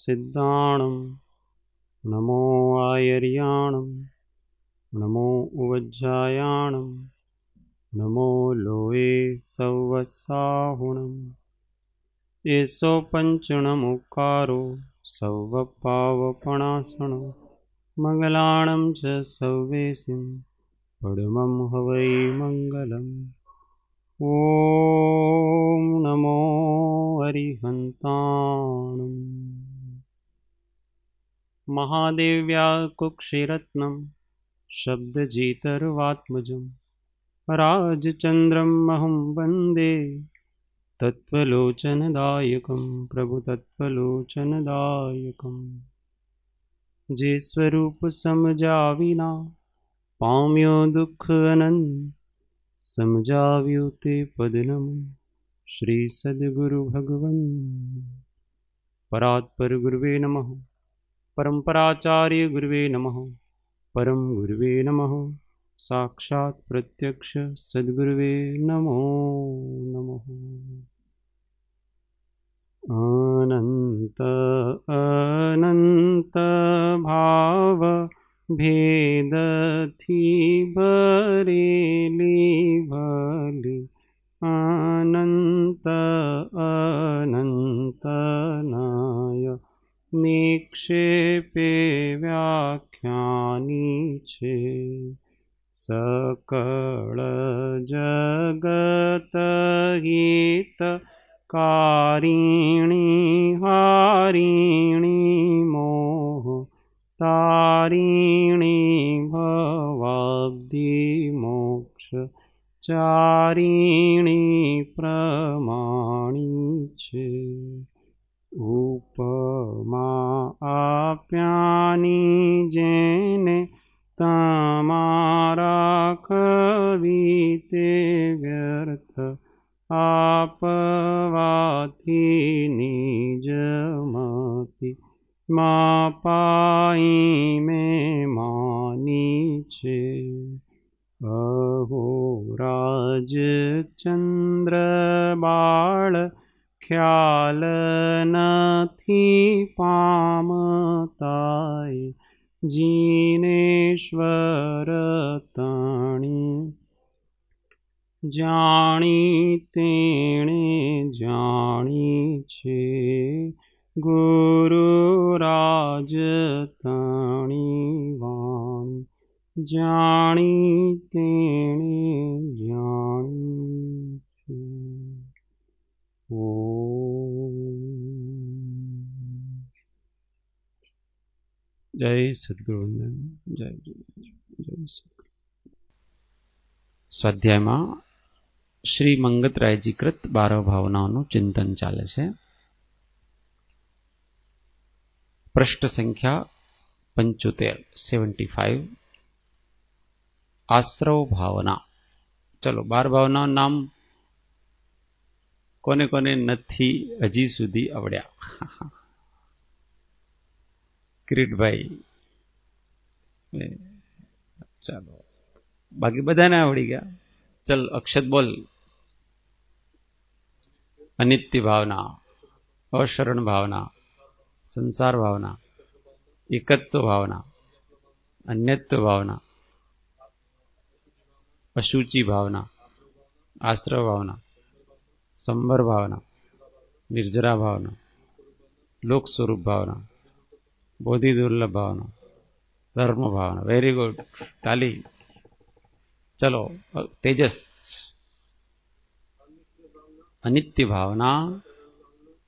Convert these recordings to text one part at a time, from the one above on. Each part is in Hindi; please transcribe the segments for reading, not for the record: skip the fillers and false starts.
सिद्धाणं नमो आयर्याणं नमो उवज्जायाणं नमो लोये सौवसाहुणम् एषो पञ्चणमुकारो सौवपावपणासनो मङ्गलाणं च सौवेशिं पडमं हवै मङ्गलम् ॐ नमो अरिहन्ताणम् महादेव्या कुक्षिरत्नं शब्दजितर्वात्मजं राजचन्द्रम् अहं वन्दे तत्त्वलोचनदायकं प्रभुतत्त्वलोचनदायकं जे स्वरूप समजा विना पाम्यो दुःख अनंत समजाव्यो ते पदनम श्री सद्गुरु भगवन् परात्पर गुरुवे नमः परम्पराचार्य गुरुवे नमः परम गुरुवे नमः साक्षात् प्रत्यक्ष सद्गुरुवे नमो नमः अनंत अनंत भाव भेदथी भरेली भली अनंत अनंत नाय निक्षेपे व्याख्यानी छे सकळ जगत हित कारिणी हारिणी मोह तारिणी भवाब्धि मोक्ष चारिणी प्रमाणी छे उपमा आप्यानी जेने तमारा कविते व्यर्थ आपवाथी निजमति मापाई में मानी छे अहो राजचंद्र बाळ ख्याल नथी पामताय जीनेश्वर तणी जाणी तेणे जाणी छे गुरुराज तणी वाणी जाणी तेणे जाणी छे जय सद्गुरुवंदन जय जय सद्गुरु। સ્વાધ્યાયમાં શ્રી મંગતરાયજી કૃત 12 ભાવનાઓનું ચિંતન ચાલે છે. પૃષ્ઠ સંખ્યા 75 આશ્રવ ભાવના. ચલો 12 ભાવનાનું નામ કોને કોને નથી હજી સુધી આવડ્યા? કિરીટભાઈ, ચાલો બાકી બધાને આવડી ગયા. ચલ અક્ષત બોલ. અનિત્ય ભાવના, અશરણ ભાવના, સંસાર ભાવના, એકત્વ ભાવના, અન્યત્વ ભાવના, અશુચિ ભાવના, આશ્રવ ભાવના, સંવર ભાવના, નિર્જરા ભાવના, લોક સ્વરૂપ ભાવના, બોધિ દુર્લભ ભાવના, ધર્મ ભાવના. વેરી ગુડ, તાલી. ચલો તેજસ. અનિત્ય ભાવના,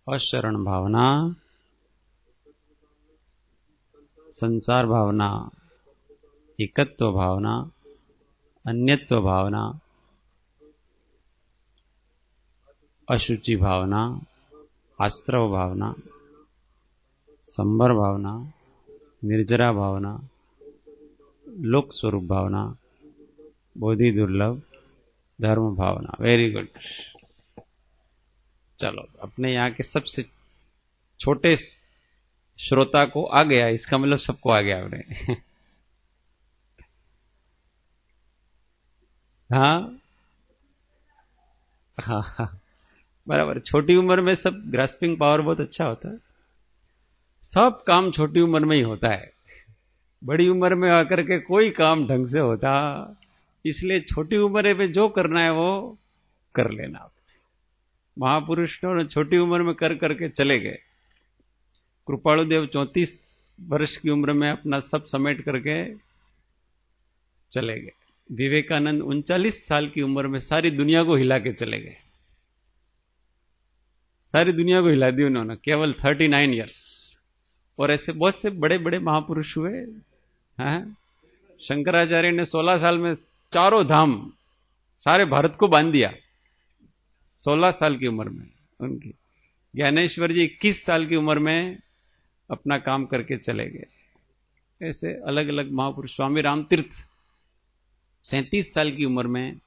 અશરણ ભાવના, સંસાર ભાવના, એકત્વ ભાવના, અન્યત્વ ભાવના, અશુચિ ભાવના, આશ્રવ ભાવના, સંવર ભાવના, નિર્જરા ભાવના, લોક સ્વરૂપ ભાવના, बोधि दुर्लभ, धर्म भावना. Very good. चलो अपने यहाँ के सबसे छोटे श्रोता को आ गया, इसका मतलब सबको आ गया आपने. हाँ हाँ, बराबर. छोटी उम्र में सब ग्रास्पिंग पावर बहुत अच्छा होता है. सब काम छोटी उम्र में ही होता है, बड़ी उम्र में आकर के कोई काम ढंग से होता। इसलिए छोटी उम्र में जो करना है वो कर लेना। महापुरुषों ने छोटी उम्र में कर करके चले गए। कृपाणु देव 34 वर्ष की उम्र में अपना सब समेट करके चले गए। विवेकानंद 39 साल की उम्र में सारी दुनिया को हिला के चले गए। सारी दुनिया को हिला दी उन्होंने, केवल 39 इयर्स। और ऐसे बहुत से बड़े बड़े महापुरुष हुए हैं। शंकराचार्य ने 16 साल में चारों धाम सारे भारत को बांध दिया, 16 साल की उम्र में उनकी। ज्ञानेश्वर जी 21 साल की उम्र में अपना काम करके चले गए। ऐसे अलग अलग महापुरुष। स्वामी रामतीर्थ 37 साल की उम्र में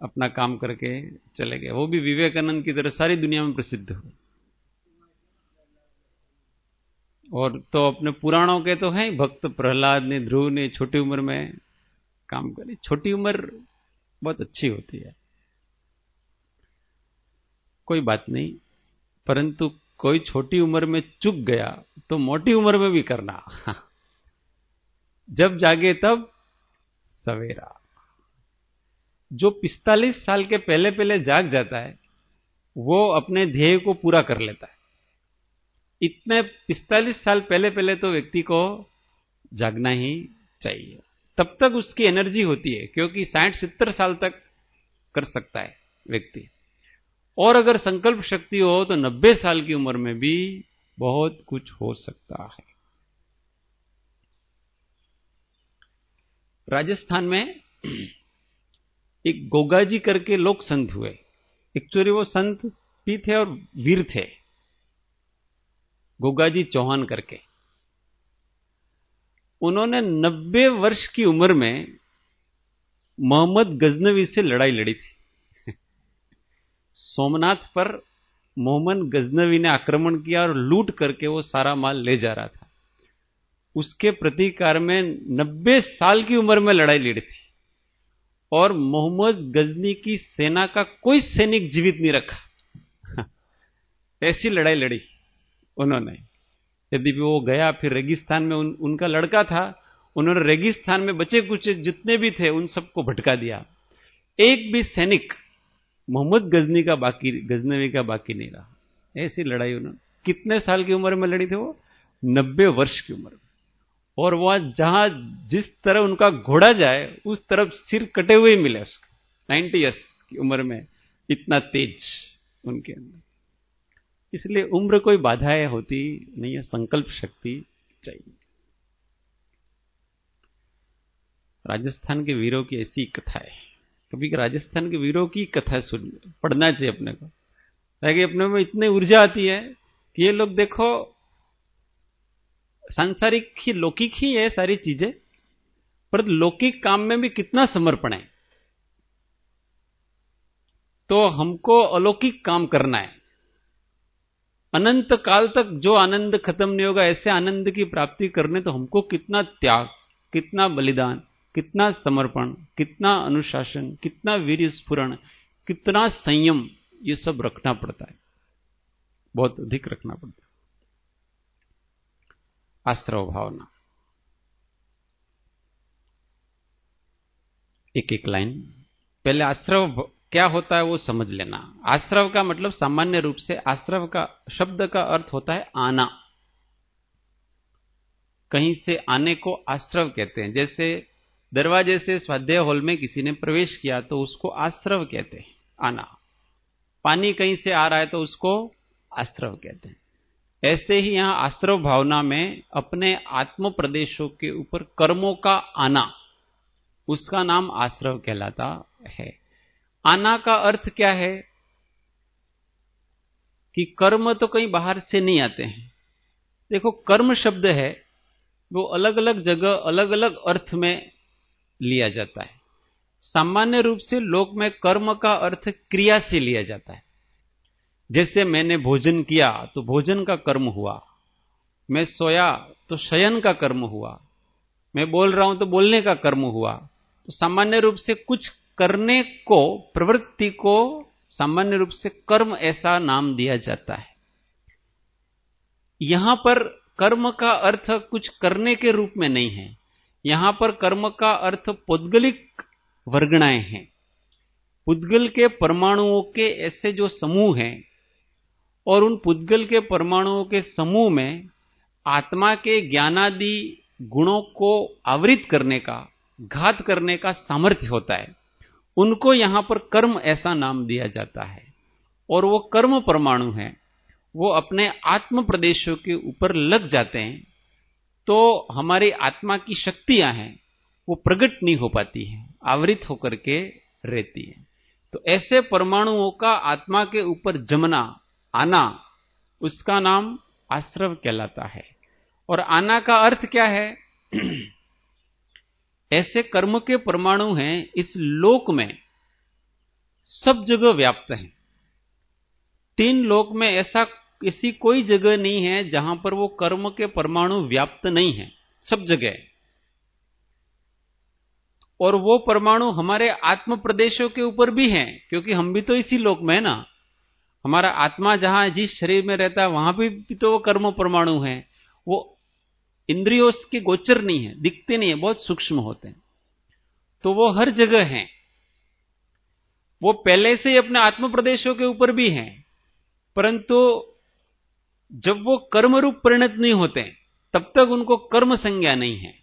अपना काम करके चले गए। वो भी विवेकानंद की तरह सारी दुनिया में प्रसिद्ध हुए। और तो अपने पुराणों के तो हैं, भक्त प्रहलाद ने, ध्रुव ने छोटी उम्र में काम करी। छोटी उम्र बहुत अच्छी होती है, कोई बात नहीं, परंतु कोई छोटी उम्र में चूक गया तो मोटी उम्र में भी करना। जब जागे तब सवेरा। जो 45 साल के पहले पहले जाग जाता है वो अपने ध्येय को पूरा कर लेता है। इतने 45 साल पहले पहले तो व्यक्ति को जागना ही चाहिए, तब तक उसकी एनर्जी होती है, क्योंकि 60-70 साल तक कर सकता है व्यक्ति। और अगर संकल्प शक्ति हो तो 90 साल की उम्र में भी बहुत कुछ हो सकता है। राजस्थान में एक गोगाजी करके लोक संत हुए। एक्चुअली वो संत भी थे और वीर थे, गोगाजी चौहान करके। उन्होंने 90 वर्ष की उम्र में मोहम्मद गजनवी से लड़ाई लड़ी थी। सोमनाथ पर मोहम्मद गजनवी ने आक्रमण किया और लूट करके वो सारा माल ले जा रहा था। उसके प्रतीकार में 90 साल की उम्र में लड़ाई लड़ी थी और मोहम्मद गजनी की सेना का कोई सैनिक जीवित नहीं रखा। ऐसी लड़ाई लड़ी उन्होंने। यदि भी वो गया, फिर रेगिस्तान में उनका लड़का था, उन्होंने रेगिस्तान में बचे कुछ जितने भी थे उन सबको भटका दिया। एक भी सैनिक मोहम्मद गजनवी का बाकी नहीं रहा। ऐसी लड़ाई उन्होंने कितने साल की उम्र में लड़ी थी वो? 90 वर्ष की उम्र में। और वहां जहां जिस तरह उनका घोड़ा जाए उस तरफ सिर कटे हुए मिले उसको। 90 इयर्स की उम्र में इतना तेज उनके अंदर। इसलिए उम्र कोई बाधाएं होती नहीं है, संकल्प शक्ति चाहिए। राजस्थान के वीरों की ऐसी कथा है। कभी राजस्थान के वीरों की कथा पढ़ना चाहिए अपने को, ताकि अपने में इतनी ऊर्जा आती है कि ये लोग देखो सांसारिक ही लौकिक ही है सारी चीजें, पर लौकिक काम में भी कितना समर्पण है। तो हमको अलौकिक काम करना है। अनंत काल तक जो आनंद खत्म नहीं होगा, ऐसे आनंद की प्राप्ति करने तो हमको कितना त्याग, कितना बलिदान, कितना समर्पण, कितना अनुशासन, कितना वीर्य स्फुरण, कितना संयम, ये सब रखना पड़ता है, बहुत अधिक रखना पड़ता है। आश्रव भावना, एक एक लाइन। पहले आश्रव क्या होता है वो समझ लेना। आश्रव का मतलब सामान्य रूप से आश्रव का शब्द का अर्थ होता है आना। कहीं से आने को आश्रव कहते हैं। जैसे दरवाजे से स्वाध्याय हॉल में किसी ने प्रवेश किया तो उसको आश्रव कहते हैं, आना। पानी कहीं से आ रहा है तो उसको आश्रव कहते हैं। ऐसे ही यहां आश्रव भावना में अपने आत्म प्रदेशों के ऊपर कर्मों का आना, उसका नाम आश्रव कहलाता है। आना का अर्थ क्या है कि कर्म तो कहीं बाहर से नहीं आते हैं। देखो, कर्म शब्द है वो अलग अलग जगह अलग अलग अर्थ में लिया जाता है। सामान्य रूप से लोक में कर्म का अर्थ क्रिया से लिया जाता है। जैसे मैंने भोजन किया तो भोजन का कर्म हुआ, मैं सोया तो शयन का कर्म हुआ, मैं बोल रहा हूं तो बोलने का कर्म हुआ। तो सामान्य रूप से कुछ करने को, प्रवृत्ति को सामान्य रूप से कर्म ऐसा नाम दिया जाता है। यहां पर कर्म का अर्थ कुछ करने के रूप में नहीं है। यहां पर कर्म का अर्थ पौद्गलिक वर्गणाएं हैं। पुद्गल के परमाणुओं के ऐसे जो समूह हैं और उन पुद्गल के परमाणुओं के समूह में आत्मा के ज्ञानादि गुणों को आवृत करने का, घात करने का सामर्थ्य होता है, उनको यहां पर कर्म ऐसा नाम दिया जाता है। और वो कर्म परमाणु हैं, वो अपने आत्म प्रदेशों के ऊपर लग जाते हैं तो हमारी आत्मा की शक्तियां हैं वो प्रकट नहीं हो पाती हैं, आवृत होकर के रहती हैं। तो ऐसे परमाणुओं का आत्मा के ऊपर जमना, आना, उसका नाम आश्रव कहलाता है। और आना का अर्थ क्या है? ऐसे कर्म के परमाणु हैं इस लोक में, सब जगह व्याप्त हैं। 3 लोक में ऐसी कोई जगह नहीं है जहां पर वो कर्म के परमाणु व्याप्त नहीं है, सब जगह। और वो परमाणु हमारे आत्म प्रदेशों के ऊपर भी हैं, क्योंकि हम भी तो इसी लोक में है ना। हमारा आत्मा जहां जिस शरीर में रहता है वहां भी तो वो कर्म परमाणु हैं। वो इंद्रियों के गोचर नहीं है, दिखते नहीं है, बहुत सूक्ष्म होते हैं। तो वो हर जगह हैं। वो पहले से ही अपने आत्म प्रदेशों के ऊपर भी हैं, परंतु जब वो कर्म रूप परिणत नहीं होते तब तक उनको कर्म संज्ञा नहीं है।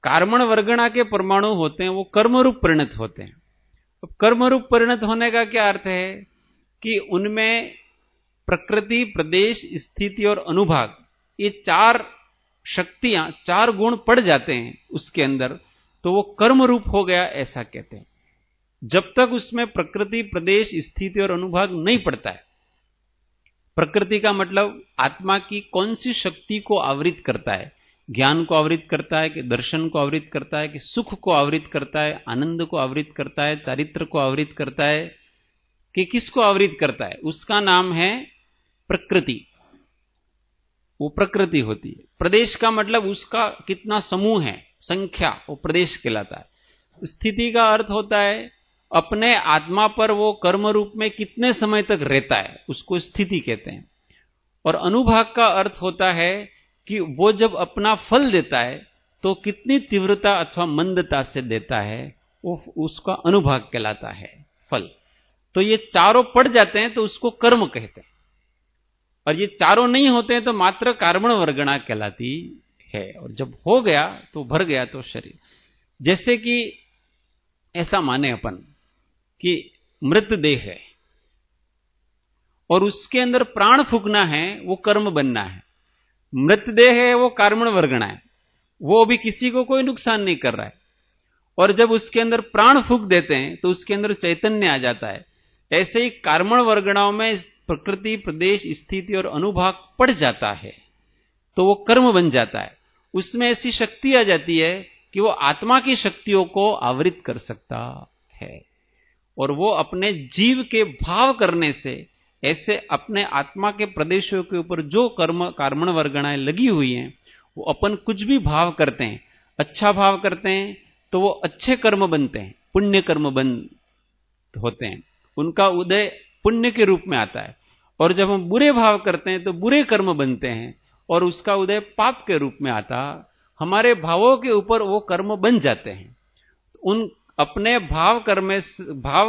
कार्मण वर्गणा के परमाणु होते हैं वो कर्म रूप परिणत होते हैं। अब कर्म रूप परिणत होने का क्या अर्थ है कि उनमें प्रकृति, प्रदेश, स्थिति और अनुभाग, ये 4 शक्तियां, 4 गुण पड़ जाते हैं उसके अंदर, तो वो कर्म रूप हो गया ऐसा कहते हैं। जब तक उसमें प्रकृति, प्रदेश, स्थिति और अनुभाग नहीं पड़ता है। प्रकृति का मतलब आत्मा की कौन सी शक्ति को आवृत करता है, ज्ञान को आवृत करता है कि दर्शन को आवृत करता है कि सुख को आवृत करता है, आनंद को आवृत करता है, चारित्र को आवृत करता है कि किसको आवृत करता है, उसका नाम है प्रकृति। वो प्रकृति होती है। प्रदेश का मतलब उसका कितना समूह है, संख्या, वो प्रदेश कहलाता है। स्थिति का अर्थ होता है अपने आत्मा पर वो कर्म रूप में कितने समय तक रहता है, उसको स्थिति कहते हैं। और अनुभाग का अर्थ होता है कि वो जब अपना फल देता है तो कितनी तीव्रता अथवा मंदता से देता है, वो उसका अनुभाग कहलाता है, फल। तो ये चारों पड़ जाते हैं तो उसको कर्म कहते हैं। और ये चारों नहीं होते हैं तो मात्र कार्मण वर्गणा कहलाती है। और जब हो गया तो भर गया तो शरीर। जैसे कि ऐसा माने अपन कि मृत देह है और उसके अंदर प्राण फूकना है, वो कर्म बनना है। मृत देह है वो कार्मण वर्गणा है, वो अभी किसी को कोई नुकसान नहीं कर रहा है। और जब उसके अंदर प्राण फूक देते हैं तो उसके अंदर चैतन्य आ जाता है। ऐसे ही कार्मण वर्गणाओं में प्रकृति, प्रदेश, स्थिति और अनुभाग पड़ जाता है तो वो कर्म बन जाता है। उसमें ऐसी शक्ति आ जाती है कि वो आत्मा की शक्तियों को आवृत कर सकता है। और वो अपने जीव के भाव करने से, ऐसे अपने आत्मा के प्रदेशों के ऊपर जो कार्मण वर्गणाएं लगी हुई हैं, वो अपन कुछ भी भाव करते हैं, अच्छा भाव करते हैं तो वो अच्छे कर्म बनते हैं, पुण्य कर्म बन होते हैं, उनका उदय पुण्य के रूप में आता है। और जब हम बुरे भाव करते हैं तो बुरे कर्म बनते हैं और उसका उदय पाप के रूप में आता। हमारे भावों के ऊपर वो कर्म बन जाते हैं। उन अपने भाव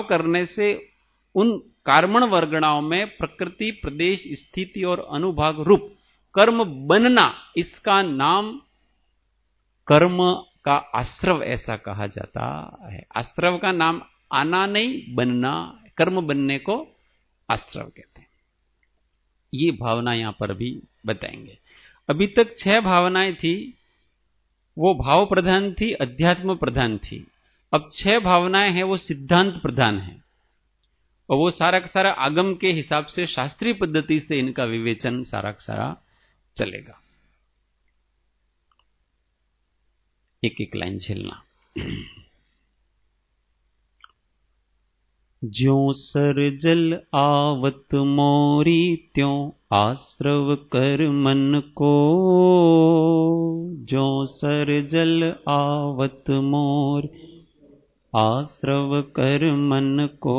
करने से उन कार्मण वर्गणाओं में प्रकृति, प्रदेश, स्थिति और अनुभाग रूप कर्म बनना, इसका नाम कर्म का आश्रव ऐसा कहा जाता है। आश्रव का नाम आना नहीं, बनना, कर्म बनने को आश्रव कहते हैं। ये भावना यहां पर भी बताएंगे। अभी तक 6 भावनाएं थी, वो भाव प्रधान थी, अध्यात्म प्रधान थी। अब 6 भावनाएं हैं वो सिद्धांत प्रधान है और वो सारा का सारा आगम के हिसाब से, शास्त्रीय पद्धति से इनका विवेचन सारा का सारा चलेगा। एक एक लाइन झेलना। ज्यों सर जल आवत मोरी त्यों आश्रव कर मन को। ज्यों सर जल आवत मोर आश्रव कर मन को।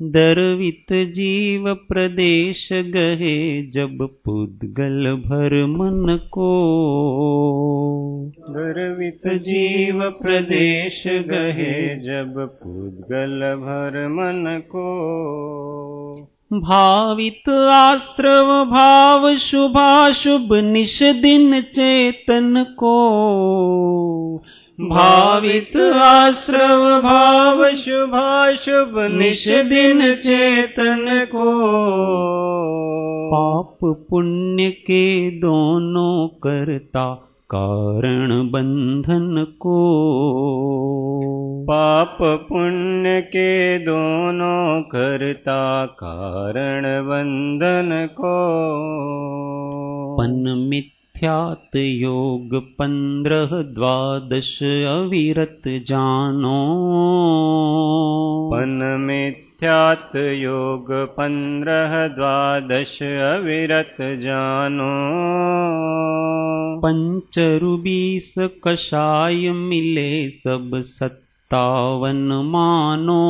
दर्वित जीव प्रदेश गहे जब पुद्गल भर मन को। दर्वित जीव प्रदेश गहे जब पुद्गल भर मन को। भावित आश्रव भाव शुभाशुभ निश दिन चेतन को। भावित आश्रव भाव शुभाशुभ निश दिन चेतन को। पाप पुण्य के दोनों करता कारण बंधन को। पाप पुण्य के दोनों करता कारण बंधन को। पन मिथ्यात योग 15-12 अविरत जानो। पन मिथ्यात योग 15-12 अविरत जानो। पंचरु 20 कषाय मिले सब 57 मानो।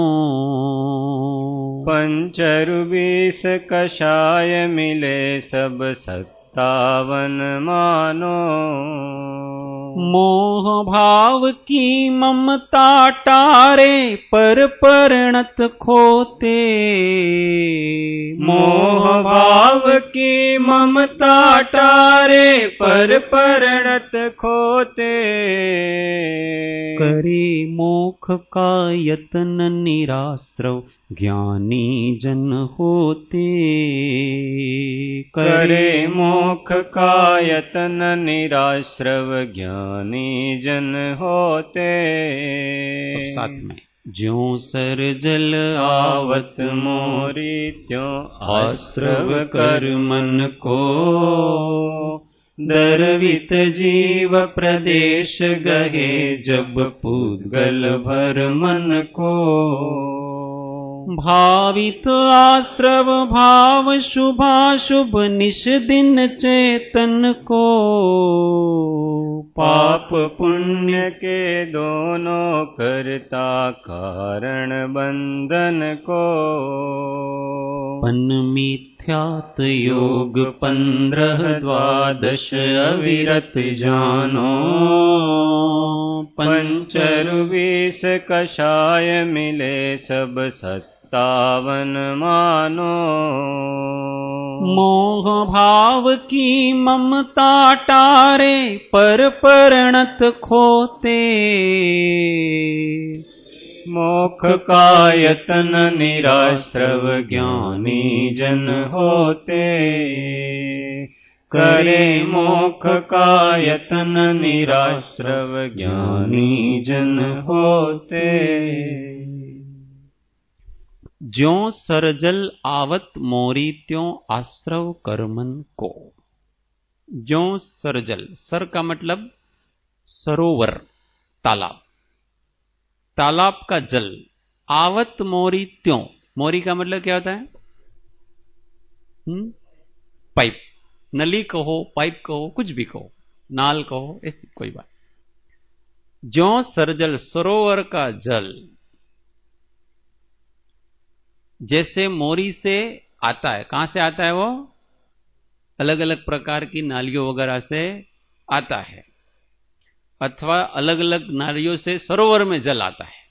पंचरु 20 कषाय मिले सब 57 मानो। मोह भाव की ममता टारे पर परिणत खोते। मोह भाव की ममता टारे पर परिणत खोते। करे मोक्ष का यत्न निराश्रव ज्ञानी जन होते। करे मोक्ष का यत्न निराश्रव ज्ञानी जन होते। सब साथ में। ज्यों सर जल आवत मोरी त्यों आश्रव कर मन को। दर्वित जीव प्रदेश गहे जब पुद्गल भर मन को। भावित आश्रव भाव शुभाशुभ निश दिन चेतन को। पाप पुण्य के दोनों करता कारण बंधन को। पन मिथ्यात योग 15-12 अविरत जानो। पंचरु 20 कषाय मिले सब 57 मानो। मोह भाव की ममता टारे पर परिणत खोते। मोक्ष का यतन निराश्रव ज्ञानी जन होते। करे मोक्ष का यतन निराश्रव ज्ञानी जन होते। ज्यों सरजल आवत मोरी त्यों आश्रव करमन को। ज्यों सरजल, सर का मतलब सरोवर, तालाब। तालाब का जल आवत मोरी त्यों, मोरी का मतलब क्या होता है? पाइप, नली कहो, पाइप कहो, कुछ भी कहो, नाल कहो, ऐसी कोई बात। ज्यों सरजल, सरोवर का जल जैसे मोरी से आता है। कहां से आता है वो? अलग अलग प्रकार की नालियों वगैरह से आता है, अथवा अलग अलग नालियों से सरोवर में जल आता है।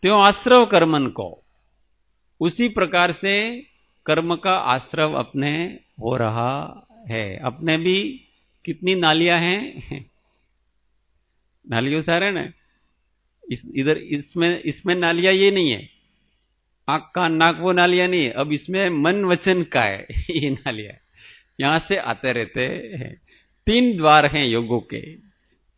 त्यों आश्रव कर्मन को, उसी प्रकार से कर्म का आश्रव अपने हो रहा है। अपने भी कितनी नालियां हैं? नालियों सारे ना, इधर इसमें नालियां ये नहीं है, आंख कान नाक वो नालियां नहीं है। अब इसमें मन वचन का है ये नालियां, यहां से आते रहते हैं। 3 द्वार हैं योगों के,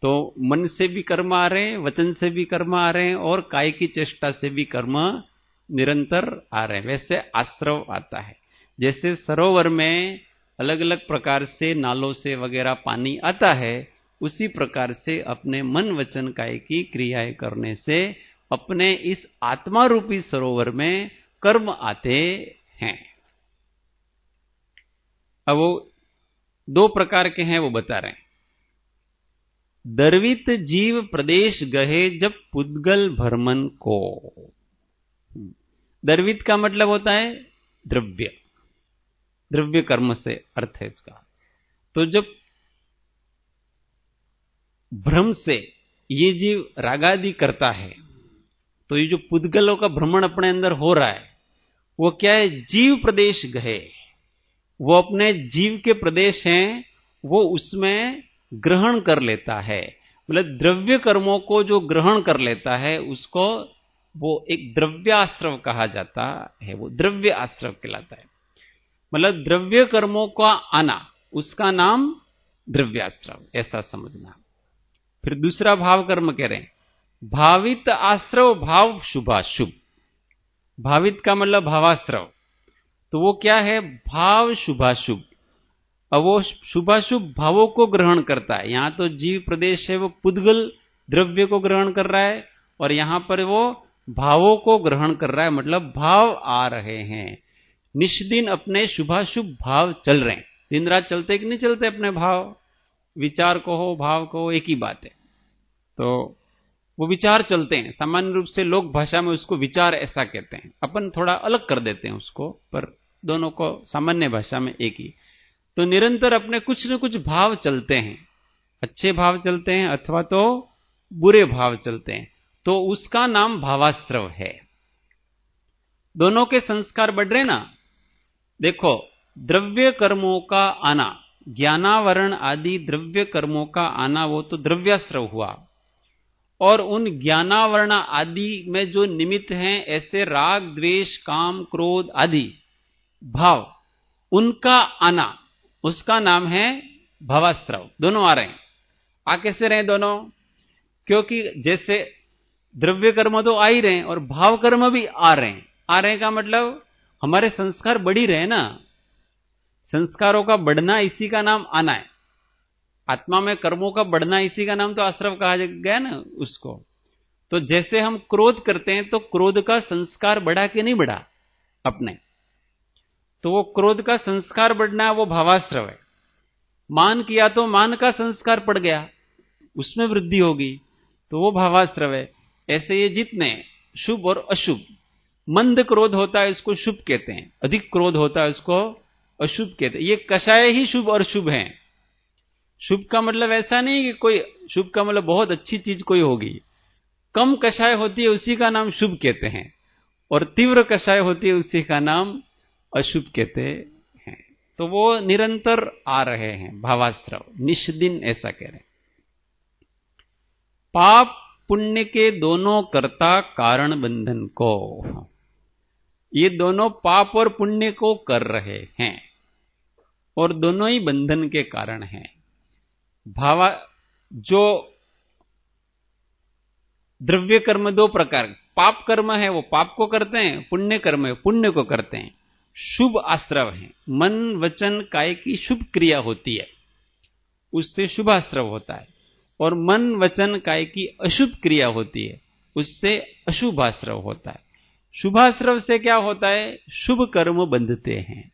तो मन से भी कर्म आ रहे हैं, वचन से भी कर्म आ रहे हैं, और काय की चेष्टा से भी कर्म निरंतर आ रहे हैं। वैसे आश्रव आता है। जैसे सरोवर में अलग अलग प्रकार से नालों से वगैरह पानी आता है, उसी प्रकार से अपने मन वचन काय की क्रियाएं करने से अपने इस आत्मा रूपी सरोवर में कर्म आते हैं। अब वो 2 प्रकार के हैं, वो बता रहे हैं। दर्वित जीव प्रदेश गहे जब पुद्गल भरमन को। द्रवित का मतलब होता है द्रव्य, द्रव्य कर्म से अर्थ है इसका। तो जब भ्रम से ये जीव रागादि करता है, तो ये जो पुद्गलों का भ्रमण अपने अंदर हो रहा है, वो क्या है, जीव प्रदेश गए, वो अपने जीव के प्रदेश हैं, वो उसमें ग्रहण कर लेता है। मतलब द्रव्य कर्मों को जो ग्रहण कर लेता है उसको वो एक द्रव्याश्रव कहा जाता है, वो द्रव्य आश्रव कहलाता है। मतलब द्रव्य कर्मों का आना, उसका नाम द्रव्याश्रव, ऐसा समझना। फिर दूसरा भाव कर्म कह रहे हैं, भावित आश्रव भाव शुभाशुभ। भावित का मतलब भावाश्रव, तो वो क्या है, भाव शुभाशुभ। अब वो शुभाशुभ भावों को ग्रहण करता है। यहां तो जीव प्रदेश है, वो पुद्गल द्रव्य को ग्रहण कर रहा है, और यहां पर वो भावों को ग्रहण कर रहा है। मतलब भाव आ रहे हैं, निष्दिन अपने शुभाशुभ भाव चल रहे हैं। दिन रात चलते कि नहीं चलते अपने भाव, विचार को हो भाव को हो, एक ही बात है। तो वो विचार चलते हैं। सामान्य रूप से लोग भाषा में उसको विचार ऐसा कहते हैं, अपन थोड़ा अलग कर देते हैं उसको, पर दोनों को सामान्य भाषा में एक ही। तो निरंतर अपने कुछ न कुछ भाव चलते हैं, अच्छे भाव चलते हैं अथवा तो बुरे भाव चलते हैं, तो उसका नाम भावाश्रव है। दोनों के संस्कार बढ़ रहे ना। देखो, द्रव्य कर्मों का आना, ज्ञानावरण आदि द्रव्य कर्मों का आना, वो तो द्रव्याश्रव हुआ। और उन ज्ञानावरण आदि में जो निमित्त हैं, ऐसे राग द्वेष काम क्रोध आदि भाव, उनका आना, उसका नाम है भावाश्रव। दोनों आ रहे हैं। आ कैसे रहे दोनों? क्योंकि जैसे द्रव्य कर्म तो आ ही रहे हैं और भाव कर्म भी आ रहे हैं। आ रहे का मतलब हमारे संस्कार बढ़ ही रहे ना। संस्कारों का बढ़ना, इसी का नाम आना है। आत्मा में कर्मों का बढ़ना, इसी का नाम तो आश्रव कहा गया ना उसको। तो जैसे हम क्रोध करते हैं, तो क्रोध का संस्कार बढ़ा कि नहीं बढ़ा अपने, तो वो क्रोध का संस्कार बढ़ना वो भावाश्रव है। मान किया तो मान का संस्कार पड़ गया, उसमें वृद्धि होगी, तो वो भावाश्रव है। ऐसे ये जितने शुभ और अशुभ, मंद क्रोध होता है इसको शुभ कहते हैं, अधिक क्रोध होता है उसको अशुभ कहते हैं। ये कषाय ही शुभ और शुभ हैं। शुभ का मतलब ऐसा नहीं कि कोई, शुभ का मतलब बहुत अच्छी चीज कोई होगी। कम कषाय होती है उसी का नाम शुभ कहते हैं, और तीव्र कषाय होती है उसी का नाम अशुभ कहते हैं। तो वो निरंतर आ रहे हैं भावाश्रव, निष्दिन ऐसा कह रहे हैं। पाप पुण्य के दोनों कर्ता कारण बंधन को, ये दोनों पाप और पुण्य को कर रहे हैं और दोनों ही बंधन के कारण हैं। भावा, जो द्रव्य कर्म दो प्रकार, पाप कर्म है वो पाप को करते हैं, पुण्य कर्म है पुण्य को करते हैं। शुभ आश्रव है, मन वचन काय की शुभ क्रिया होती है, उससे शुभ आश्रव होता है। और मन वचन काय की अशुभ क्रिया होती है, उससे अशुभ आश्रव होता है। शुभाश्रव से क्या होता है, शुभ कर्म बंधते हैं।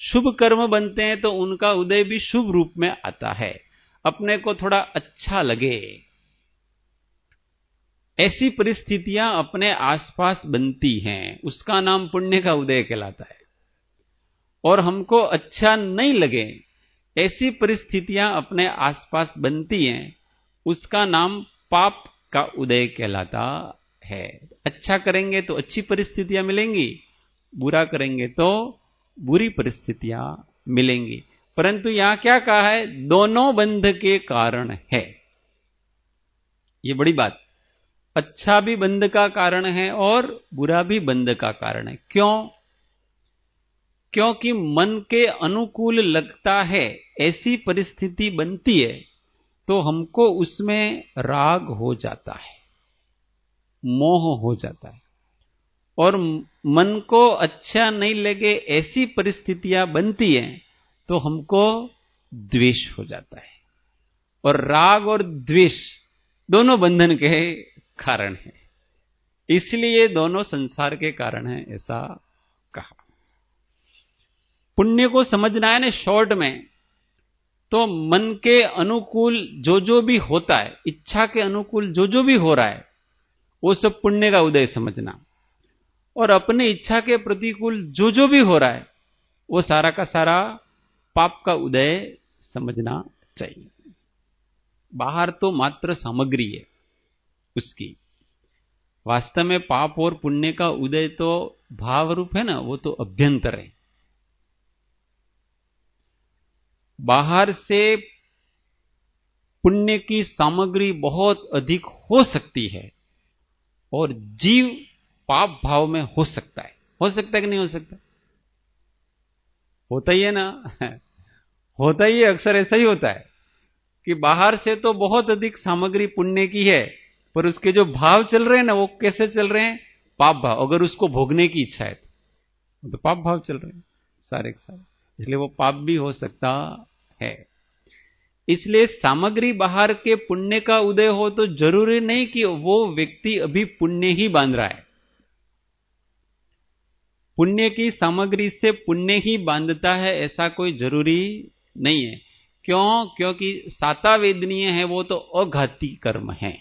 शुभ कर्म बनते हैं तो उनका उदय भी शुभ रूप में आता है, अपने को थोड़ा अच्छा लगे, ऐसी परिस्थितियां अपने आसपास बनती हैं, उसका नाम पुण्य का उदय कहलाता है। और हमको अच्छा नहीं लगे, ऐसी परिस्थितियां अपने आसपास बनती हैं, उसका नाम पाप का उदय कहलाता है। अच्छा करेंगे तो अच्छी परिस्थितियां मिलेंगी, बुरा करेंगे तो बुरी परिस्थितियां मिलेंगी। परंतु यहां क्या कहा है, दोनों बंध के कारण है। ये बड़ी बात, अच्छा भी बंध का कारण है और बुरा भी बंध का कारण है। क्यों? क्योंकि मन के अनुकूल लगता है, ऐसी परिस्थिति बनती है तो हमको उसमें राग हो जाता है, मोह हो जाता है। और मन को अच्छा नहीं लगे, ऐसी परिस्थितियां बनती हैं तो हमको द्वेष हो जाता है। और राग और द्वेष दोनों बंधन के कारण हैं, इसलिए दोनों संसार के कारण हैं, ऐसा कहा। पुण्य को समझना है ना शॉर्ट में, तो मन के अनुकूल जो जो भी होता है, इच्छा के अनुकूल जो जो भी हो रहा है, वो सब पुण्य का उदय समझना। और अपने इच्छा के प्रतिकूल जो जो भी हो रहा है वो सारा का सारा पाप का उदय समझना चाहिए। बाहर तो मात्र सामग्री है उसकी, वास्तव में पाप और पुण्य का उदय तो भाव रूप है ना, वो तो अभ्यंतर है। बाहर से पुण्य की सामग्री बहुत अधिक हो सकती है और जीव पाप भाव में हो सकता है। हो सकता है कि नहीं हो सकता? होता ही है ना होता ही है, अक्सर ऐसा ही होता है कि बाहर से तो बहुत अधिक सामग्री पुण्य की है, पर उसके जो भाव चल रहे हैं ना, वो कैसे चल रहे हैं? पाप भाव। अगर उसको भोगने की इच्छा है तो पाप भाव चल रहे हैं सारे के सारे, इसलिए वो पाप भी हो सकता है। इसलिए सामग्री बाहर के पुण्य का उदय हो तो जरूरी नहीं कि वो व्यक्ति अभी पुण्य ही बांध रहा है। पुण्य की सामग्री से पुण्य ही बांधता है ऐसा कोई जरूरी नहीं है। क्यों? क्योंकि साता वेदनीय है वो तो अघाती कर्म है,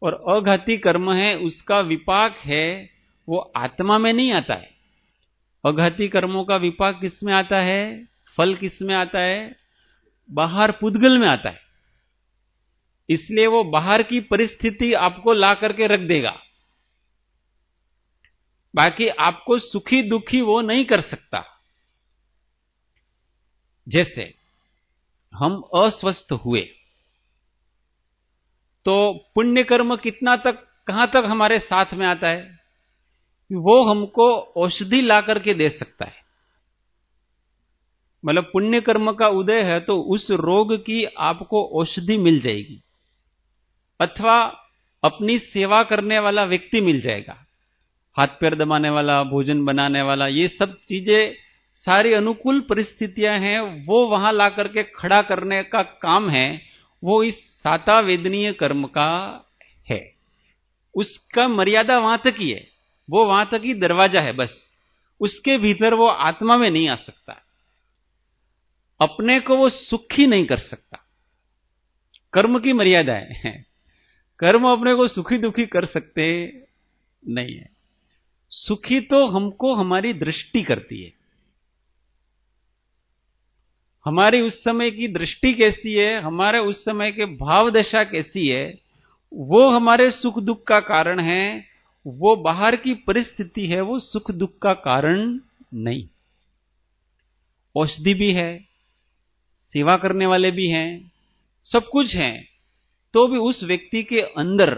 और अघाती कर्म है उसका विपाक है वो आत्मा में नहीं आता है। अघाती कर्मों का विपाक किस में आता है? फल किस में आता है? बाहर पुद्गल में आता है। इसलिए वो बाहर की परिस्थिति आपको ला करके रख देगा, बाकी आपको सुखी दुखी वो नहीं कर सकता। जैसे हम अस्वस्थ हुए तो पुण्य कर्म कितना तक, कहां तक हमारे साथ में आता है? वो हमको औषधि ला करके दे सकता है। मतलब पुण्य कर्म का उदय है तो उस रोग की आपको औषधि मिल जाएगी, अथवा अपनी सेवा करने वाला व्यक्ति मिल जाएगा, हाथ पैर दबाने वाला, भोजन बनाने वाला, ये सब चीजें सारी अनुकूल परिस्थितियां हैं, वो वहां ला करके खड़ा करने का काम है, वो इस साता वेदनीय कर्म का है। उसका मर्यादा वहां तक ही है, वो वहां तक ही दरवाजा है बस, उसके भीतर वो आत्मा में नहीं आ सकता। अपने को वो सुखी नहीं कर सकता। कर्म की मर्यादा है, कर्म अपने को सुखी दुखी कर सकते नहीं है। सुखी तो हमको हमारी दृष्टि करती है। हमारी उस समय की दृष्टि कैसी है, हमारे उस समय के भाव दशा कैसी है, वो हमारे सुख दुख का कारण है। वो बाहर की परिस्थिति है, वो सुख दुख का कारण नहीं। औषधि भी है, सेवा करने वाले भी हैं, सब कुछ है, तो भी उस व्यक्ति के अंदर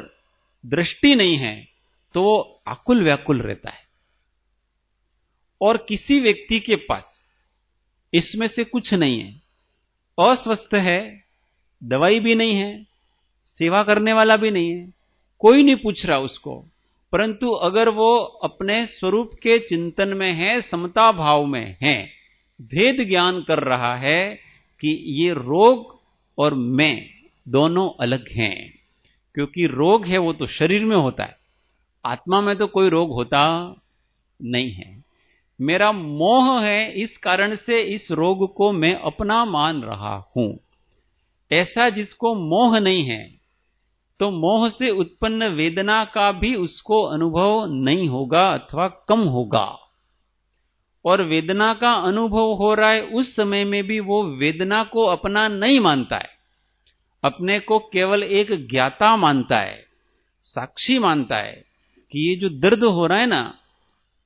दृष्टि नहीं है तो वो आकुल व्याकुल रहता है। और किसी व्यक्ति के पास इसमें से कुछ नहीं है, अस्वस्थ है, दवाई भी नहीं है, सेवा करने वाला भी नहीं है, कोई नहीं पूछ रहा उसको, परंतु अगर वो अपने स्वरूप के चिंतन में है, समता भाव में है, भेद ज्ञान कर रहा है कि ये रोग और मैं दोनों अलग हैं। क्योंकि रोग है वो तो शरीर में होता है, आत्मा में तो कोई रोग होता नहीं है। मेरा मोह है, इस कारण से इस रोग को मैं अपना मान रहा हूं। ऐसा जिसको मोह नहीं है तो मोह से उत्पन्न वेदना का भी उसको अनुभव नहीं होगा अथवा कम होगा। और वेदना का अनुभव हो रहा है उस समय में भी वो वेदना को अपना नहीं मानता है, अपने को केवल एक ज्ञाता मानता है, साक्षी मानता है कि ये जो दर्द हो रहा है ना,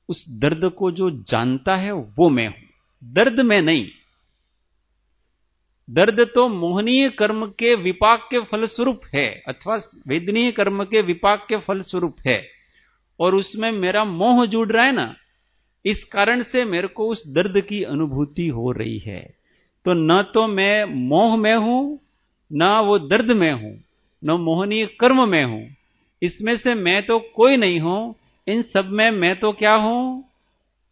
उस दर्द को जो जानता है वो मैं हूं, दर्द में नहीं। दर्द तो मोहनीय कर्म के विपाक के फलस्वरूप है, अथवा वेदनीय कर्म के विपाक के फलस्वरूप है, और उसमें मेरा मोह जुड़ रहा है ना, इस कारण से मेरे को उस दर्द की अनुभूति हो रही है। तो न तो मैं मोह में हूं, न वो दर्द में हूं, न मोहनीय कर्म में हूं, इसमें से मैं तो कोई नहीं हूं। इन सब में मैं तो क्या हूं?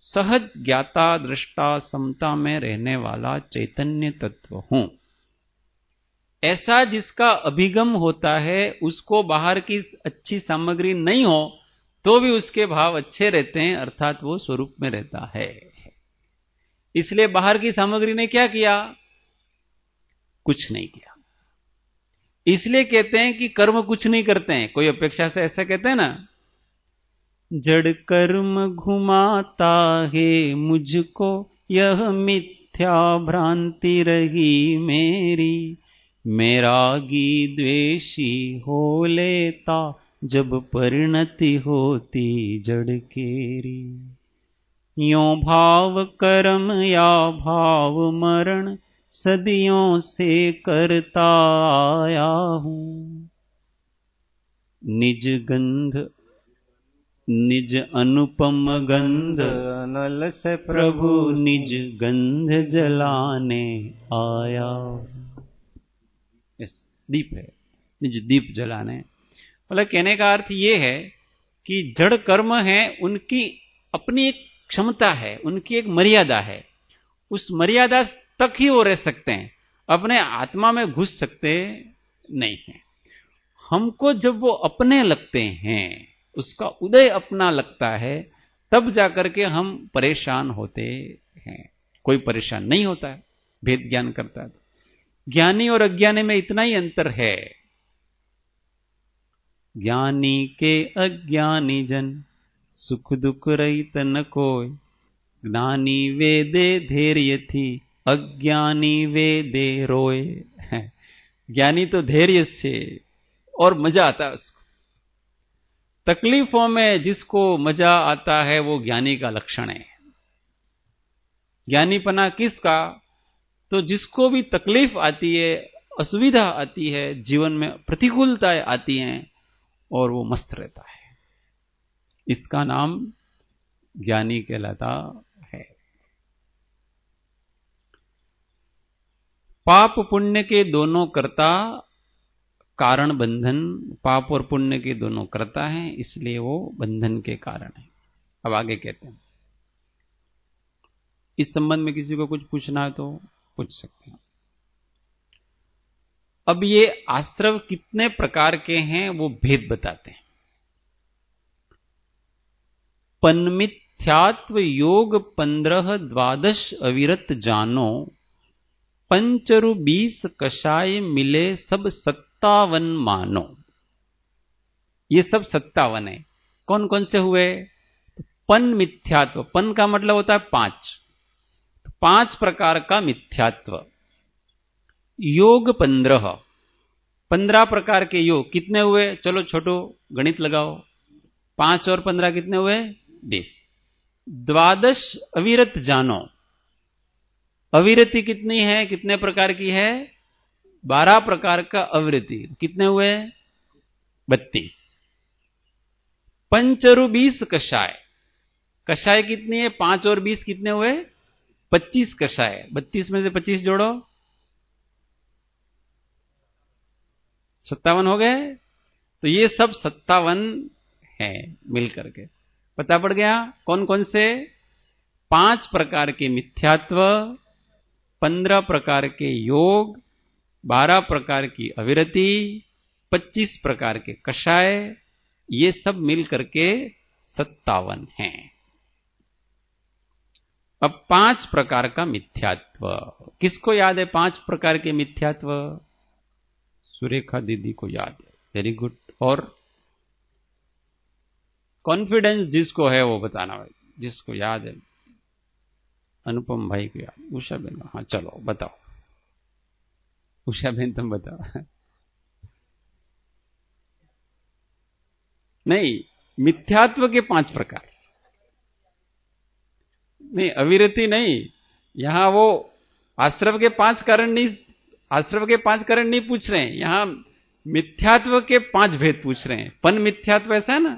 सहज ज्ञाता दृष्टा समता में रहने वाला चैतन्य तत्व हूं। ऐसा जिसका अभिगम होता है, उसको बाहर की अच्छी सामग्री नहीं हो तो भी उसके भाव अच्छे रहते हैं, अर्थात वो स्वरूप में रहता है। इसलिए बाहर की सामग्री ने क्या किया? कुछ नहीं किया। इसलिए कहते हैं कि कर्म कुछ नहीं करते हैं। कोई अपेक्षा से ऐसा कहते हैं ना, जड़ कर्म घुमाता है मुझको, यह मिथ्या भ्रांति रही मेरी। मैं रागी द्वेषी हो लेता, जब परिणति होती जड़ केरी। यों भाव कर्म या भाव मरण, सदियों से करता आया हूँ। निज गंध निज अनुपम गंध, अनल से प्रभु निज गंध जलाने आया। दीप है, निज दीप जलाने। मतलब कहने का अर्थ ये है कि जड़ कर्म है, उनकी अपनी एक क्षमता है, उनकी एक मर्यादा है। उस मर्यादा तक ही वो रह सकते हैं, अपने आत्मा में घुस सकते नहीं हैं। हमको जब वो अपने लगते हैं, उसका उदय अपना लगता है, तब जाकर के हम परेशान होते हैं। कोई परेशान नहीं होता है भेद ज्ञान करता है। ज्ञानी और अज्ञानी में इतना ही अंतर है। ज्ञानी के अज्ञानी जन, सुख दुख रहित न कोय। ज्ञानी वेदे धैर्य थी, अज्ञानी वेदे रोए। ज्ञानी तो धैर्य से और मजा आता है उसको। तकलीफों में जिसको मजा आता है वो ज्ञानी का लक्षण है। ज्ञानीपना किसका? तो जिसको भी तकलीफ आती है, असुविधा आती है, जीवन में प्रतिकूलताएं आती हैं, और वो मस्त रहता है, इसका नाम ज्ञानी कहलाता है। पाप पुण्य के दोनों कर्ता, कारण बंधन। पाप और पुण्य के दोनों कर्ता हैं, इसलिए वो बंधन के कारण है। अब आगे कहते हैं, इस संबंध में किसी को कुछ पूछना है तो पूछ सकते हैं। अब ये आश्रव कितने प्रकार के हैं वो भेद बताते हैं। पन्मिथ्यात्व योग 15-12 अविरत जानो, पंचरु 20 कषाय मिले सब 57 मानो। ये सब 57 है। कौन कौन से हुए? पन मिथ्यात्व, पन का मतलब होता है 5, 5 प्रकार का मिथ्यात्व। योग 15 प्रकार के योग। कितने हुए? चलो छोटो गणित लगाओ, 5 और 15 कितने हुए? 20। 12 अविरत जानो। अविरति कितनी है, कितने प्रकार की है? 12 प्रकार का अविरति। कितने हुए? 32। पंचरु 20 कषाय। कषाय कितनी है? 5 और 20 कितने हुए? 25 कषाय। 32 में से 25 जोड़ो, 57 हो गए। तो ये सब 57 है मिलकर के। पता पड़ गया कौन कौन से? 5 प्रकार के मिथ्यात्व, 15 प्रकार के योग, 12 प्रकार की अविरति, 25 प्रकार के कषाय, ये सब मिलकर के 57 हैं। अब 5 प्रकार का मिथ्यात्व किसको याद है? 5 प्रकार के मिथ्यात्व सुरेखा दीदी को याद है। Very good. और कॉन्फिडेंस जिसको है वो बताना भाई, जिसको याद है। अनुपम भाई को याद, उषा बहन। हाँ चलो बताओ, उषा बहन तुम बताओ। नहीं, मिथ्यात्व के 5 प्रकार नहीं, अविरति नहीं। यहां वो आश्रव के 5 कारण नहीं, आश्रव के 5 कारण नहीं पूछ रहे हैं, यहां मिथ्यात्व के 5 भेद पूछ रहे हैं। पन मिथ्यात्व ऐसा है ना,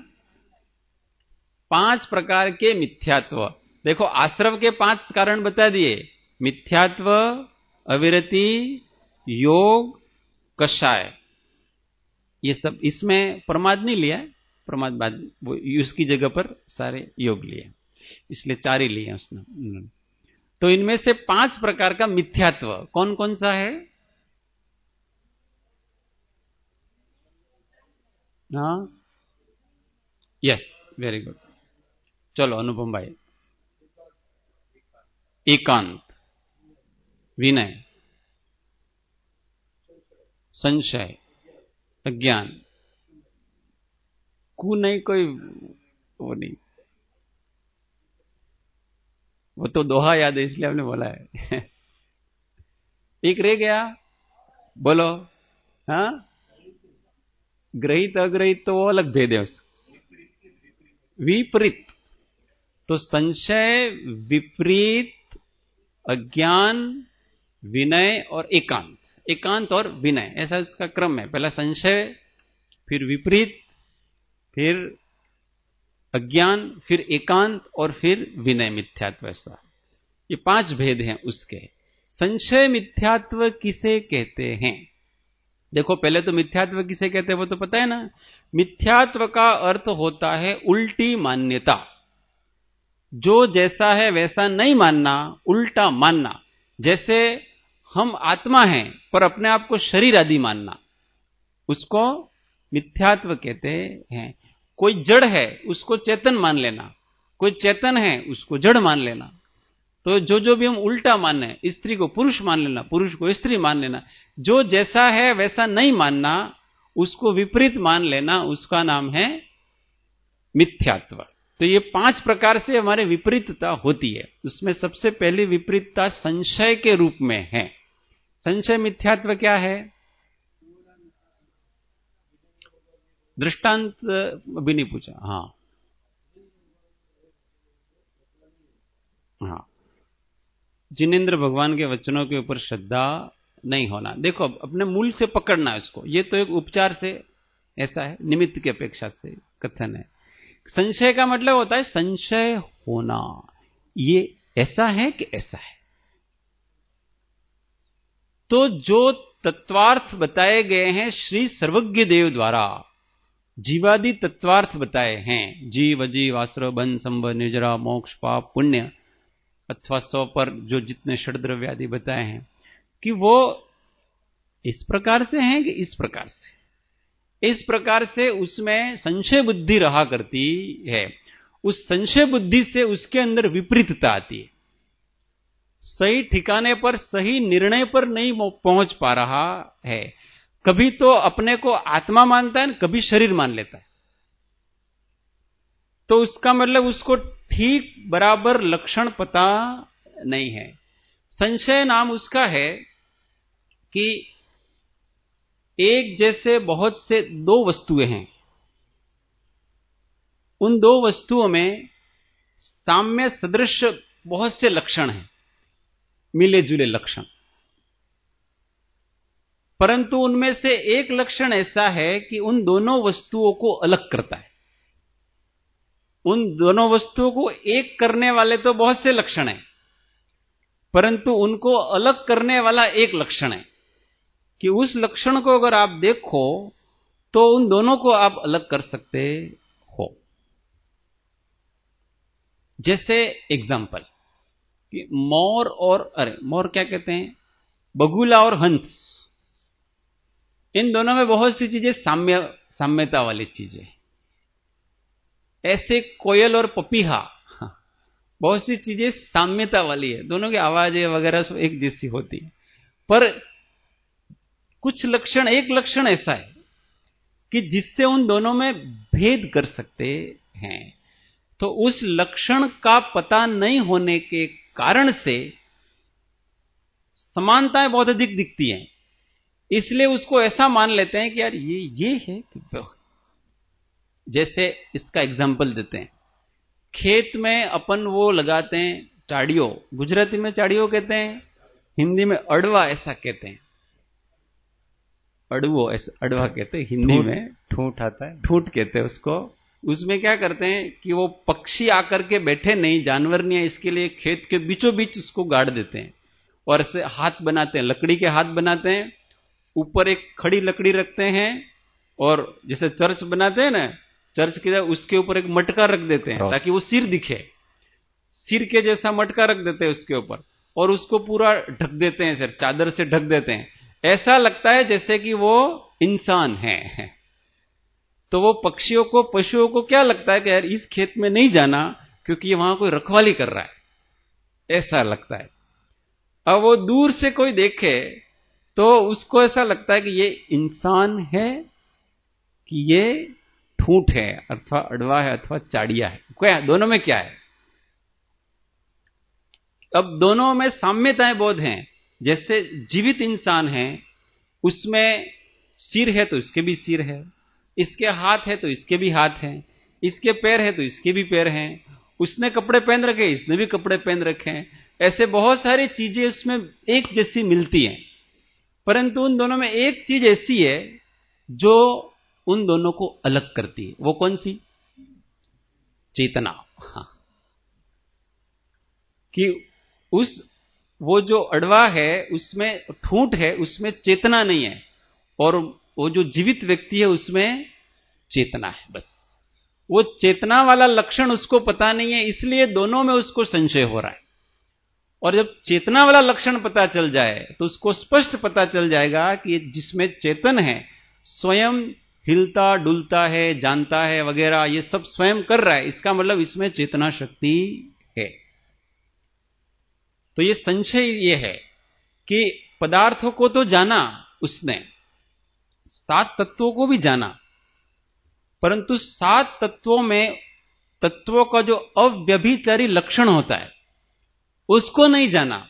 5 प्रकार के मिथ्यात्व। देखो आश्रव के 5 कारण बता दिए, मिथ्यात्व, अविरति, योग, कषाय, ये सब। इसमें प्रमाद नहीं लिया, प्रमाद बाद वो उसकी जगह पर सारे योग लिए, इसलिए 4 ही लिए उसने। तो इनमें से 5 प्रकार का मिथ्यात्व कौन कौन सा है? हाँ, यस, वेरी गुड। चलो अनुपम भाई। एकांत, विनय, संशय, अज्ञान। कु नहीं, कोई वो नहीं, वो तो दोहा याद है इसलिए आपने बोला है। एक रह गया, बोलो। हाँ, ग्रहित अग्रहित तो वो अलग भेद है उसका। विपरीत, तो संशय, विपरीत, अज्ञान, विनय और एकांत। एकांत और विनय, ऐसा इसका क्रम है। पहला संशय, फिर विपरीत, फिर अज्ञान, फिर एकांत और फिर विनय मिथ्यात्व। ऐसा ये 5 भेद हैं उसके। संशय मिथ्यात्व किसे कहते हैं? देखो, पहले तो मिथ्यात्व किसे कहते हैं वो तो पता है ना। मिथ्यात्व का अर्थ होता है उल्टी मान्यता। जो जैसा है वैसा नहीं मानना, उल्टा मानना। जैसे हम आत्मा हैं पर अपने आप को शरीर आदि मानना, उसको मिथ्यात्व कहते हैं। कोई जड़ है उसको चेतन मान लेना, कोई चेतन है उसको जड़ मान लेना। तो जो भी हम उल्टा माने, स्त्री को पुरुष मान लेना, पुरुष को स्त्री मान लेना, जो जैसा है वैसा नहीं मानना, उसको विपरीत मान लेना, उसका नाम है मिथ्यात्व। तो ये 5 प्रकार से हमारे विपरीतता होती है। उसमें सबसे पहली विपरीतता संशय के रूप में है। संशय मिथ्यात्व क्या है? दृष्टांत अभी नहीं पूछा। हाँ हाँ, जिनेंद्र भगवान के वचनों के ऊपर श्रद्धा नहीं होना। देखो, अपने मूल से पकड़ना है उसको। ये तो एक उपचार से ऐसा है, निमित्त की अपेक्षा से कथन है। संशय का मतलब होता है संशय होना, ये ऐसा है कि ऐसा है। तो जो तत्वार्थ बताए गए हैं श्री सर्वज्ञ देव द्वारा, जीवादि तत्वार्थ बताए हैं, जीव अजीव आश्रय बंध संभ निर्जरा मोक्ष पाप पुण्य अथवा 100 पर जो जितने षड्द्रव्यादि बताए हैं, कि वो इस प्रकार से हैं कि इस प्रकार से, इस प्रकार से उसमें संशय बुद्धि रहा करती है। उस संशय बुद्धि से उसके अंदर विपरीतता आती है। सही ठिकाने पर, सही निर्णय पर नहीं पहुंच पा रहा है। कभी तो अपने को आत्मा मानता है, कभी शरीर मान लेता है। तो उसका मतलब उसको ठीक बराबर लक्षण पता नहीं है। संशय नाम उसका है कि एक जैसे बहुत से 2 वस्तुएं हैं, उन 2 वस्तुओं में साम्य सदृश बहुत से लक्षण हैं, मिले जुले लक्षण। परंतु उनमें से एक लक्षण ऐसा है कि उन दोनों वस्तुओं को अलग करता है। उन दोनों वस्तुओं को एक करने वाले तो बहुत से लक्षण हैं, परंतु उनको अलग करने वाला एक लक्षण है कि उस लक्षण को अगर आप देखो तो उन दोनों को आप अलग कर सकते हो। जैसे एग्जाम्पल कि मोर और, अरे मोर क्या कहते हैं, बगुला और हंस, इन दोनों में बहुत सी चीजें साम्यता वाली चीजें। ऐसे कोयल और पपीहा, बहुत सी चीजें साम्यता वाली है, दोनों की आवाजें वगैरह सब एक जैसी होती है। पर कुछ लक्षण, एक लक्षण ऐसा है कि जिससे उन दोनों में भेद कर सकते हैं। तो उस लक्षण का पता नहीं होने के कारण से समानताएं बहुत अधिक दिखती हैं, इसलिए उसको ऐसा मान लेते हैं कि यार ये है कि तो। जैसे इसका एग्जाम्पल देते हैं, खेत में अपन वो लगाते हैं चाड़ियों, गुजराती में चाड़ियों कहते हैं, हिंदी में अड़वा ऐसा कहते हैं, अड़वो ऐसा अड़वा कहते हैं, हिंदी में ठूठ आता है, ठूठ कहते हैं उसको। उसमें क्या करते हैं कि वो पक्षी आकर के बैठे नहीं, जानवर नहीं है, इसके लिए खेत के बीचों बीच उसको गाड़ देते हैं और ऐसे हाथ बनाते हैं, लकड़ी के हाथ बनाते हैं, ऊपर एक खड़ी लकड़ी रखते हैं और जैसे चर्च बनाते हैं ना, चर्च के उसके ऊपर एक मटका रख देते हैं ताकि वो सिर दिखे, सिर के जैसा मटका रख देते हैं उसके ऊपर और उसको पूरा ढक देते हैं, सर चादर से ढक देते हैं। ऐसा लगता है जैसे कि वो इंसान है। तो वो पक्षियों को, पशुओं को क्या लगता है कि यार इस खेत में नहीं जाना क्योंकि वहां कोई रखवाली कर रहा है, ऐसा लगता है। अब वो दूर से कोई देखे तो उसको ऐसा लगता है कि ये इंसान है कि ये ठूंठ है अथवा अडवा है अथवा चाड़िया है, क्या दोनों में क्या है? अब दोनों में साम्यताएं बहुत हैं। जैसे जीवित इंसान है, उसमें सिर है तो इसके भी सिर है, इसके हाथ है तो इसके भी हाथ हैं, इसके पैर है तो इसके भी पैर हैं, उसने कपड़े पहन रखे इसने भी कपड़े पहन रखे हैं। ऐसे बहुत सारी चीजें उसमें एक जैसी मिलती हैं, परंतु उन दोनों में एक चीज ऐसी है जो उन दोनों को अलग करती है। वो कौन सी? चेतना। हाँ। कि वो जो अडवा है उसमें ठूंठ है, उसमें चेतना नहीं है, और वो जो जीवित व्यक्ति है उसमें चेतना है। बस वो चेतना वाला लक्षण उसको पता नहीं है, इसलिए दोनों में उसको संशय हो रहा है। और जब चेतना वाला लक्षण पता चल जाए तो उसको स्पष्ट पता चल जाएगा कि जिसमें चेतन है स्वयं हिलता डुलता है, जानता है वगैरह, ये सब स्वयं कर रहा है, इसका मतलब इसमें चेतना शक्ति है। तो ये संशय ये है कि पदार्थों को तो जाना उसने, 7 तत्वों को भी जाना, परंतु 7 तत्वों में तत्वों का जो अव्यभिचारी लक्षण होता है उसको नहीं जाना,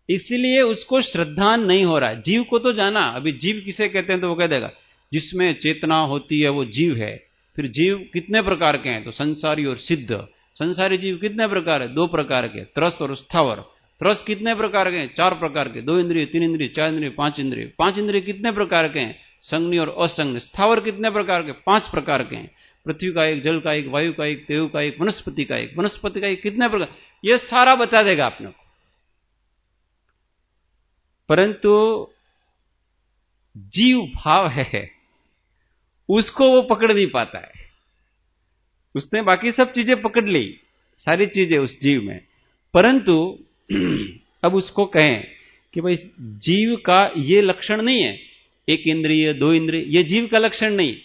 इसलिए उसको श्रद्धान नहीं हो रहा है। जीव को तो जाना, अभी जीव किसे कहते हैं तो वो कह देगा जिसमें चेतना होती है वो जीव है। फिर जीव कितने प्रकार के हैं? तो संसारी और सिद्ध। संसारी जीव कितने प्रकार है? 2 प्रकार के, त्रस और स्थावर। त्रस कितने प्रकार के हैं? 4 प्रकार के, 2 इंद्रिय, 3 इंद्रिय, 4 इंद्रिय, 5 इंद्रिय। 5 इंद्रिय कितने प्रकार के हैं? संज्ञ और असंज्ञ। स्थावर कितने प्रकार के? 5 प्रकार के हैं। पृथ्वी का एक, जल का एक, वायु का एक, तेजु का एक, वनस्पति का एक। वनस्पति का एक कितने प्रकार? यह सारा बता देगा आपने को। परंतु जीव भाव है उसको वो पकड़ नहीं पाता है। उसने बाकी सब चीजें पकड़ ली, सारी चीजें उस जीव में, परंतु अब उसको कहें कि भाई जीव का ये लक्षण नहीं है, 1 इंद्रिय 2 इंद्रिय, ये जीव का लक्षण नहीं।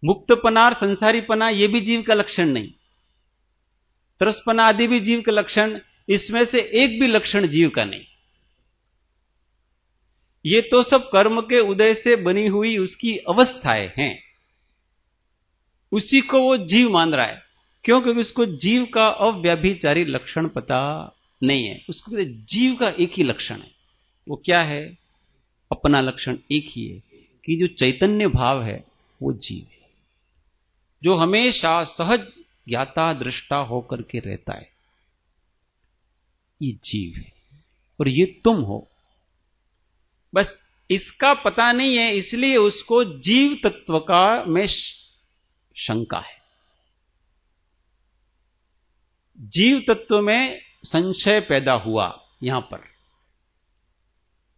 मुक्तपना और संसारीपना ये भी जीव का लक्षण नहीं। त्रसपना आदि भी जीव का लक्षण, इसमें से एक भी लक्षण जीव का नहीं। ये तो सब कर्म के उदय से बनी हुई उसकी अवस्थाएं हैं, उसी को वो जीव मान रहा है। क्यों? क्योंकि उसको जीव का अव्यभिचारी लक्षण पता नहीं है। उसको जीव का एक ही लक्षण है। वो क्या है? अपना लक्षण एक ही है कि जो चैतन्य भाव है वो जीव है, जो हमेशा सहज ज्ञाता दृष्टा होकर के रहता है, ये जीव है और ये तुम हो। बस इसका पता नहीं है, इसलिए उसको जीव तत्व का में शंका है। जीव तत्व में संशय पैदा हुआ यहां पर।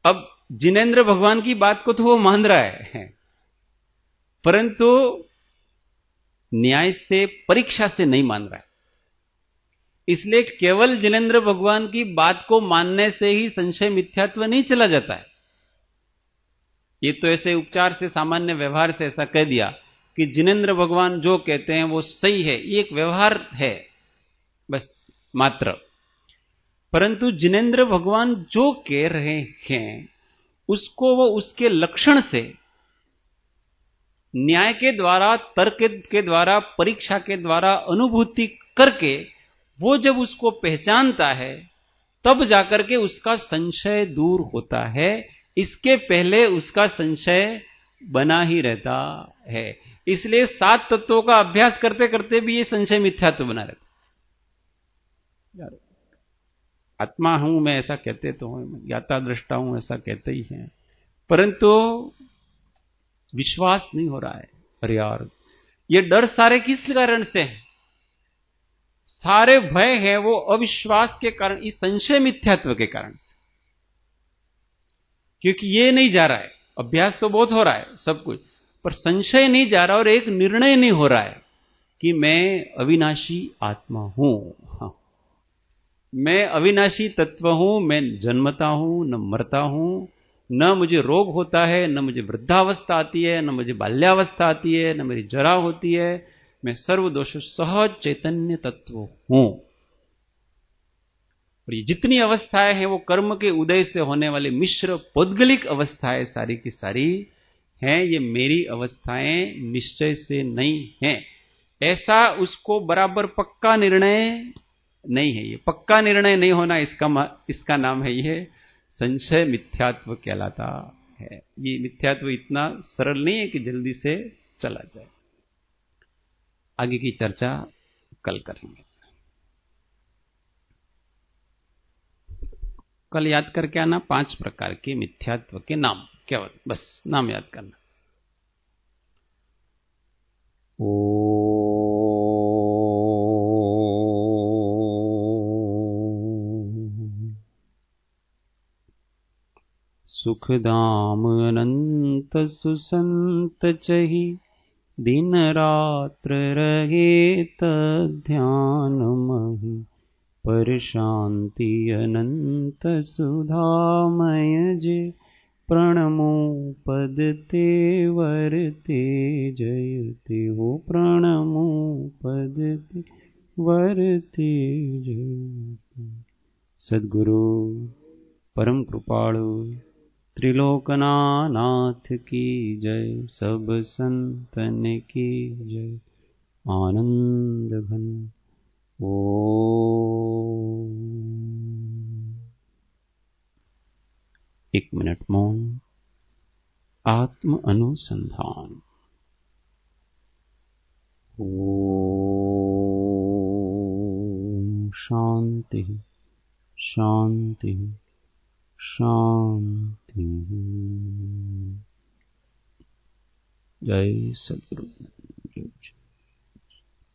अब जिनेंद्र भगवान की बात को तो वो मान रहा है, परंतु न्याय से, परीक्षा से नहीं मान रहा है। इसलिए केवल जिनेंद्र भगवान की बात को मानने से ही संशय मिथ्यात्व नहीं चला जाता है। ये तो ऐसे उपचार से, सामान्य व्यवहार से ऐसा कह दिया कि जिनेंद्र भगवान जो कहते हैं वो सही है, ये एक व्यवहार है बस मात्र। परंतु जिनेंद्र भगवान जो कह रहे हैं उसको वो उसके लक्षण से, न्याय के द्वारा, तर्क के द्वारा, परीक्षा के द्वारा अनुभूति करके वो जब उसको पहचानता है तब जाकर के उसका संशय दूर होता है। इसके पहले उसका संशय बना ही रहता है। इसलिए 7 तत्वों का अभ्यास करते करते भी ये संशय मिथ्यात्व बना रहता। यार आत्मा हूं मैं ऐसा कहते तो हूं, ज्ञाता दृष्टा हूं ऐसा कहते ही हैं, परंतु विश्वास नहीं हो रहा है। अरे यार ये डर सारे किस कारण से है? सारे भय है वो अविश्वास के कारण, इस संशय मिथ्यात्व के कारण से। क्योंकि ये नहीं जा रहा है, अभ्यास तो बहुत हो रहा है सब कुछ, पर संशय नहीं जा रहा और एक निर्णय नहीं हो रहा है कि मैं अविनाशी आत्मा हूं। हाँ, मैं अविनाशी तत्व हूं, मैं जन्मता हूं, न मरता हूं, न मुझे रोग होता है, न मुझे वृद्धावस्था आती है, न मुझे बाल्यावस्था आती है, न मेरी जरा होती है। मैं सर्वदोष सहज चैतन्य तत्व हूं। और ये जितनी अवस्थाएं हैं वो कर्म के उदय से होने वाले मिश्र पौद्गलिक अवस्थाएं सारी की सारी हैं, ये मेरी अवस्थाएं निश्चय से नहीं हैं, ऐसा उसको बराबर पक्का निर्णय नहीं है। ये पक्का निर्णय नहीं होना, इसका नाम है ये संशय मिथ्यात्व कहलाता है। ये मिथ्यात्व इतना सरल नहीं है कि जल्दी से चला जाए। आगे की चर्चा कल करेंगे। कल याद करके आना 5 प्रकार के मिथ्यात्व के नाम, केवल बस नाम याद करना। सुखधाम अनंत सुसंत चही, दिन रात्र रहे तध्यान मही, पर शांति अनंत सुधामय जे, प्रणमो पद ते वरते जयते। वो प्रणमो पद ते वरते जयते। सद्गुरु परम कृपाळु त्रिलोकनाथ की जय, सब संतन की जय। आनंद घन ओम। 1 मिनट मौन, आत्म अनुसंधान। ओम शांति शांति शांति। जय सद्गुरु।